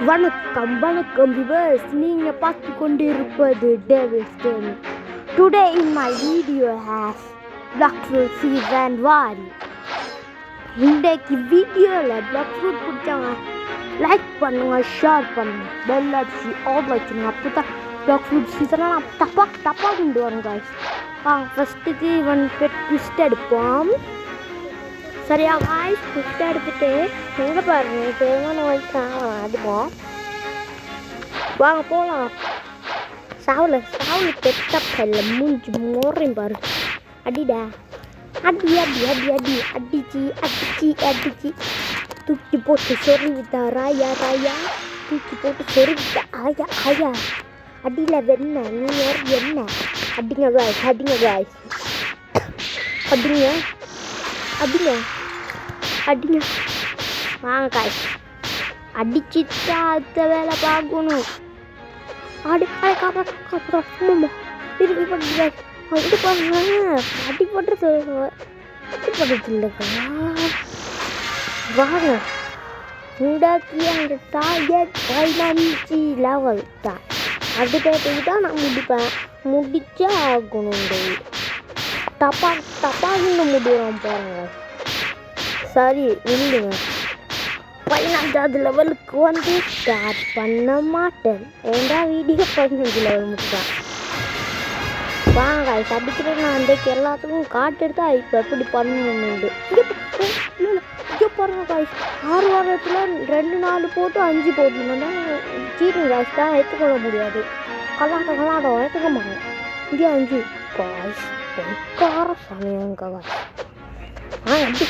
வணக்கம் வணக்கம் விவர்ஸ், நீங்க பார்த்து கொண்டிருப்பது Devils gaming. Today in my video has Blox Fruit season 1. இன்றைக்கு வீடியோவில் பிளாக் ஃப்ரூட் பிடிச்சாங்க லைக் பண்ணுங்க, ஷேர் பண்ணுங்க, பெல் அடிச்சு ஆல் வச்சுருங்க. அப்போ தான் பிளாக் ஃப்ரூட் சீசன்லாம் டப்பா கொண்டு வரும் guys. ஃபஸ்ட்டுக்கு இவன் ட்விஸ்ட் எடுப்போம். சரியா காய்ஸ், ட்விஸ்ட் எடுத்துட்டு எங்கே பாருங்க தேவையான வயசாக அடிப்போம். வாங்க போகலாம். சாவில் பெட்ட பல்ல மூஞ்சி மோறையும் பாரு. அடிடா, அடி அடி அடி அடி அடிச்சு தூக்கி போட்டு சொருவிட்டா ராயா தூக்கி போட்டு சொருவிட்டா ஆயா அடியில் வெண்ண நீ என்ன அடிங்க காய்ஸ் அடிங்க வாங்க காய்ஸ். அடிச்சுட்டா அடுத்த வேலை பார்க்கணும். காப்பாற்றமா திருப்பி பண்ணுங்க. இது பாருங்க, அடிபடுறது இல்லைக்கா. வாங்க உண்டாக்கி அந்த டார்கெட் 15 லெவல் தான். அது பேட்டுக்கு தான் நான் முடிச்சே ஆகணும். டப்பான்னு முடியும் பாருங்க. சரி இல்லைங்க, 15வது லெவலுக்கு வந்து ஸ்டார்ட் பண்ண மாட்டேன். ஏண்டா வீடியோ 15 லெவல் மட்டும்தான். வாங்க அடிக்கிறேன். நான் அன்றைக்கு எல்லாத்துக்கும் காட்டுட்டு இப்போ எப்படி பண்ணணுண்டு இங்கே பாருங்க காய்ஸ். 6 வாரத்தில் 2-4 போட்டு 5 போட்டுனா சீட்டிங் காய்ஸ் தான் எடுத்துக்கொள்ள முடியாது. கலாட்டம் எடுத்துக்க மாட்டேன். இங்கே 5 காய்ஸ் பொய்க்கார சமயங்க காய்ஸ். அப்படி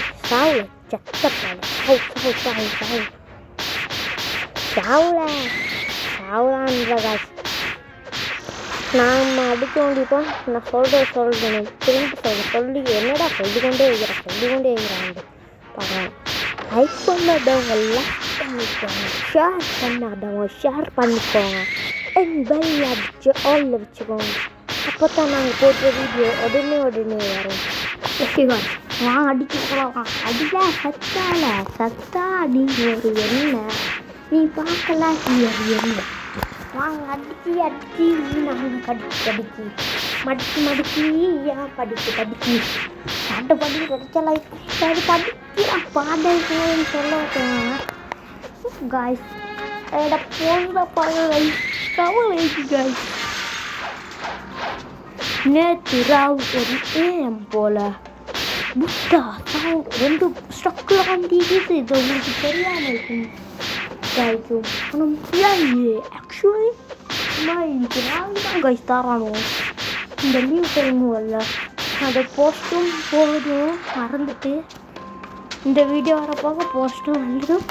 சாவு சாவுலான்ற காசு நாம் அடிக்க வேண்டிப்போம். நான் சொல்கிறேன் திரும்பி சொல்லி என்னடா சொல்லிக்கொண்டே இருக்கிறான். பார்க்கலாம். லைக் பண்ணாதவங்கெல்லாம் ஷேர் பண்ணிக்கோங்க. என் பெல் அடிச்சு ஆல்ல வச்சுக்கோங்க. அப்போ தான் நாங்கள் போடுற வீடியோ உடனே வரும். ஓகேவா? வாங்க அடிச்சுக்கலாம். அடியா சத்தா அடி ஒரு என்ன நீ பார்க்கலாம் என்ன. வாங்க அடிச்சு நாங்கள் கடிச்சு மடிச்சு ஏன் படிச்சு பாட்டு படிச்சலாம் படிக்கிறான் பாடல்ன்னு சொல்ல காய்ஸ். போன்ற பறவை காய்ஸ். நேற்று ராவுக்கு ஏன் போல புத்தா ரெண்டு ஸ்டக்கில் வந்திருக்குது. இது உங்களுக்கு தெரியாமல் இருக்கும். ஆனால் ஆக்சுவலி இன்னைக்கு நாங்கள் தான் கைஸ் தரானோ இந்த லீவ் டைமுகளில் அதை போஸ்ட்டும் போதும் மறந்துட்டு இந்த வீடியோ வரப்போக போஸ்ட்டும் வந்துடும்.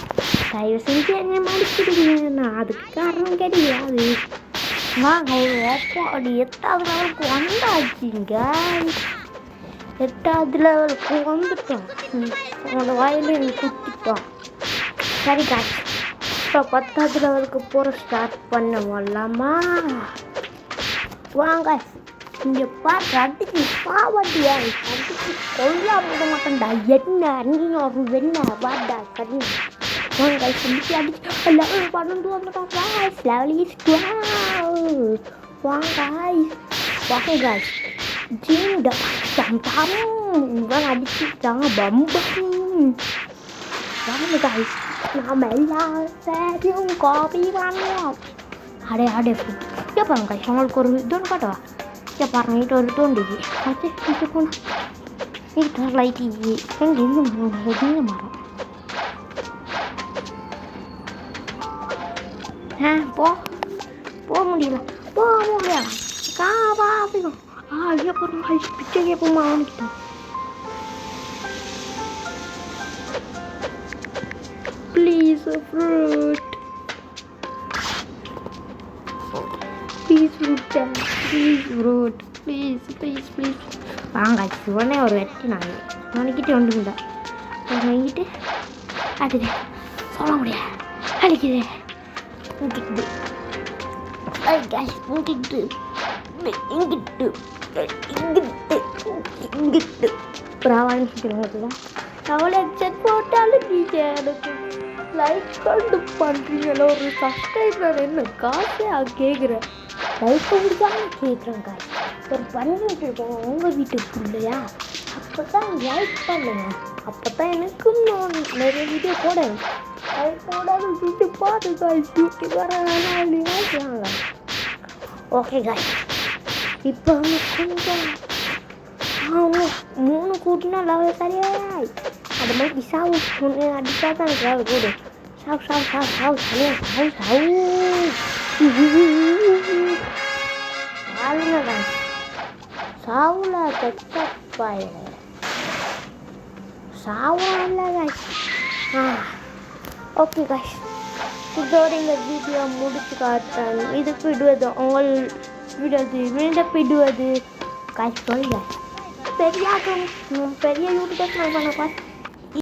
தயவு செஞ்சு என்ன மடிச்சிடுங்க. நான் அதுக்கு காரணம் கிடையாது. நாங்கள் அப்படி 8வது லெவலுக்கு வந்தாச்சுங்க. 8வது லெவலுக்கு வந்துட்டோம். உங்களோட வயலின் குத்திட்டோம். சரி காய்ச்சி, இப்போ 10வது லெவலுக்கு போகிற ஸ்டார்ட் பண்ண வரலாமா? வாங்க இங்கே பார்த்து அடிச்சு பாவட்டியா அடிச்சு கொள்ளா விட மாட்டேன்டா. என்ன நீ ஒரு வெண்ண வாடா கண்ணி. வாங்க அடிச்சு லெவல் 12 வந்துட்டோம் காய்ஸ். Level is 12. வாங்க ஜீண்டா இவன் அடிச்சுட்டாங்க பம்பம். வாங்க காய்ஸ், நாம் எல்லாரும் காபி வாங்குவோம். அடே இங்கே பாருங்க காய்ஸ், உங்களுக்கு ஒரு இதோன்னு காட்டுவா. இங்கே பாருங்க, இது ஒரு தோண்டிக்கு பார்த்து போனால் இது லைட்டி எங்கே மரம். போக முடியல காபாசிக்கும். ஐயா பாருங்க பிச்சை கேட்போமா அவனுக்கிட்ட. ப்ளீஸ் ஃப்ரூட் வாங்க உடனே ஒரு வெட்டி நாளைக்கிட்டே வந்துருந்தா வாங்கிட்டு அடிது சொல்ல முடியாது. அடிக்குது இங்கிட்டு ப்ராவான்னு சொல்லுவாங்க. அவ்வளோ ஹெட்செட் போட்டாலும் டீச்சர் லைக் கண்டு பண்ணுறீங்களோ ஒரு சப்ஸ்கிரைபர் என்ன காசே கேட்குறேன் லைக் கொடுத்தாங்க கேட்குறேன் காசு ஒரு பண்ணிட்டு இருக்கோம் உங்கள் வீட்டுக்குள்ளையா அப்போ தான் லைக் பண்ணுங்க அப்போ தான் எனக்கும் நான் நிறைய வீடியோ போடணும் அது போடாத வீட்டு பார்த்து காய்ச்சி யூடியூப் வரலாம் ஓகே காய் இப்போ அவங்க கொஞ்சம் அவங்க 3 கூட்டினா லெவல் சரியாய் அது மாதிரி சாவு ஒன்று அடித்தா தான் எனக்கு லெவல் போடு சாவு சாவு சாவு சாவு சாவு சாவு சாவுங்க காய் சாவுல தப்பாய் சாவுல காய் ஓகே காய் இதோட இந்த வீடியோ முடிச்சு காட்டுறேன் இதுக்கு விடுவது உங்கள் விடுவது விடுவது காய் சொல்லுங்க பெரிய யூடியூபர்ஸ் பண்ண